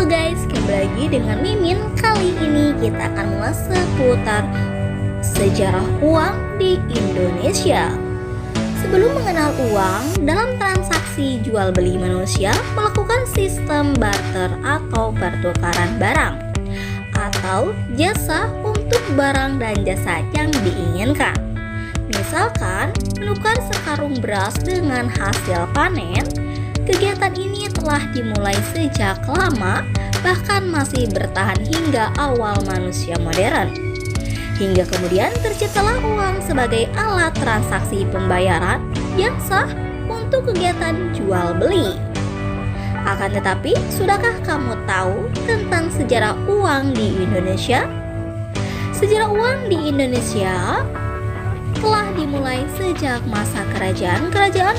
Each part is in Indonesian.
Halo guys, kembali lagi dengan Mimin. Kali ini kita akan mengulas seputar sejarah uang di Indonesia. Sebelum mengenal uang, dalam transaksi jual beli manusia melakukan sistem barter atau pertukaran barang atau jasa untuk barang dan jasa yang diinginkan. Misalkan, menukar sekarung beras dengan hasil panen. Kegiatan ini telah dimulai sejak lama, bahkan masih bertahan hingga awal manusia modern. Hingga kemudian terciptalah uang sebagai alat transaksi pembayaran yang sah untuk kegiatan jual beli. Akan tetapi, sudahkah kamu tahu tentang sejarah uang di Indonesia? Sejarah uang di Indonesia telah dimulai sejak masa kerajaan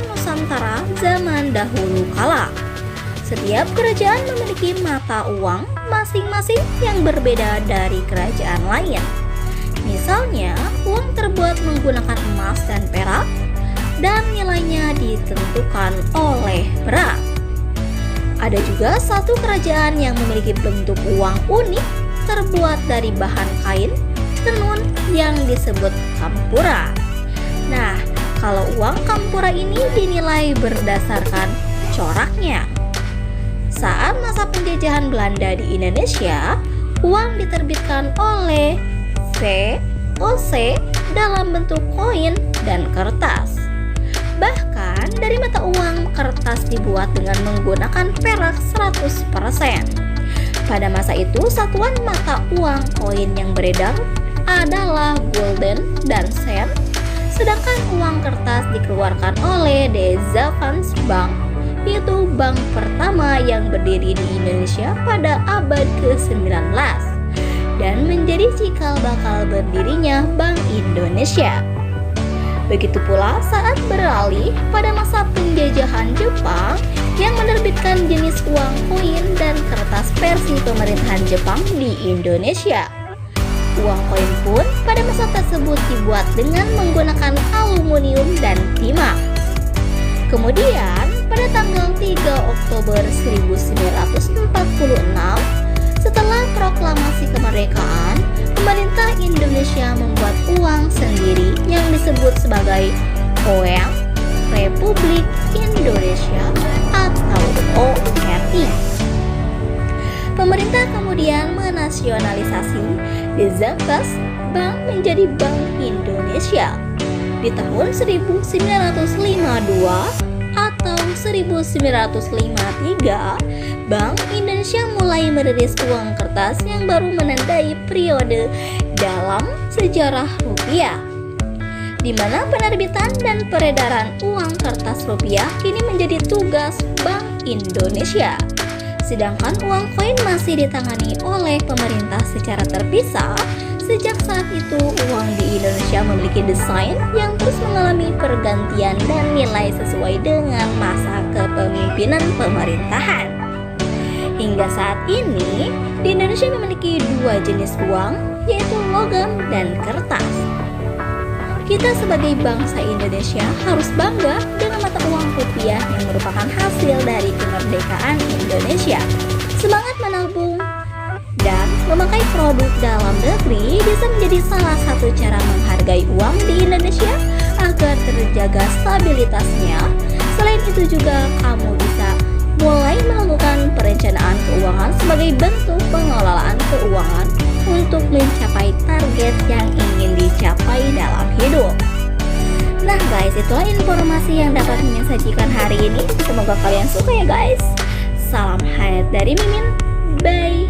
Nusantara zaman dahulu kala. Setiap kerajaan memiliki mata uang masing-masing yang berbeda dari kerajaan lain. Misalnya, uang terbuat menggunakan emas dan perak, dan nilainya ditentukan oleh perak. Ada juga satu kerajaan yang memiliki bentuk uang unik terbuat dari bahan kain tenun yang disebut kampura. Nah, kalau uang kampura ini dinilai berdasarkan coraknya. Saat masa penjajahan Belanda di Indonesia, uang diterbitkan oleh VOC dalam bentuk koin dan kertas. Bahkan dari mata uang, kertas dibuat dengan menggunakan perak 100%. Pada masa itu, satuan mata uang koin yang beredar adalah gulden dan sen, sedangkan uang kertas dikeluarkan oleh De Zavans Bank, yaitu bank pertama yang berdiri di Indonesia pada abad ke-19 dan menjadi cikal bakal berdirinya Bank Indonesia. Begitu pula saat beralih pada masa penjajahan Jepang yang menerbitkan jenis uang koin dan kertas versi pemerintahan Jepang di Indonesia. Uang koin pun pada masa tersebut dibuat dengan menggunakan aluminium dan timah. Kemudian pada tanggal 3 Oktober 1946, setelah proklamasi kemerdekaan, pemerintah Indonesia membuat uang sendiri yang disebut sebagai Uang Republik Indonesia atau ORI. Pemerintah kemudian menasionalisasi De Zavans Bank menjadi Bank Indonesia. Di tahun 1952 atau 1953, Bank Indonesia mulai merilis uang kertas yang baru menandai periode dalam sejarah rupiah, di mana penerbitan dan peredaran uang kertas rupiah kini menjadi tugas Bank Indonesia. Sedangkan uang koin masih ditangani oleh pemerintah secara terpisah. Sejak saat itu, uang di Indonesia memiliki desain yang terus mengalami pergantian dan nilai sesuai dengan masa kepemimpinan pemerintahan. Hingga saat ini, di Indonesia memiliki dua jenis uang, yaitu logam dan kertas. Kita sebagai bangsa Indonesia harus bangga dengan mata uang rupiah yang merupakan hasil dari kemerdekaan Indonesia. Semangat menabung dan memakai produk dalam negeri bisa menjadi salah satu cara menghargai uang di Indonesia agar terjaga stabilitasnya. Selain itu juga kamu bisa mulai melakukan perencanaan keuangan sebagai bentuk pengelolaan keuangan untuk mencapai target yang ingin dicapai dalam hidup. Nah guys, itulah informasi yang dapat Mimin sajikan hari ini. Semoga kalian suka ya guys. Salam hangat dari Mimin. Bye.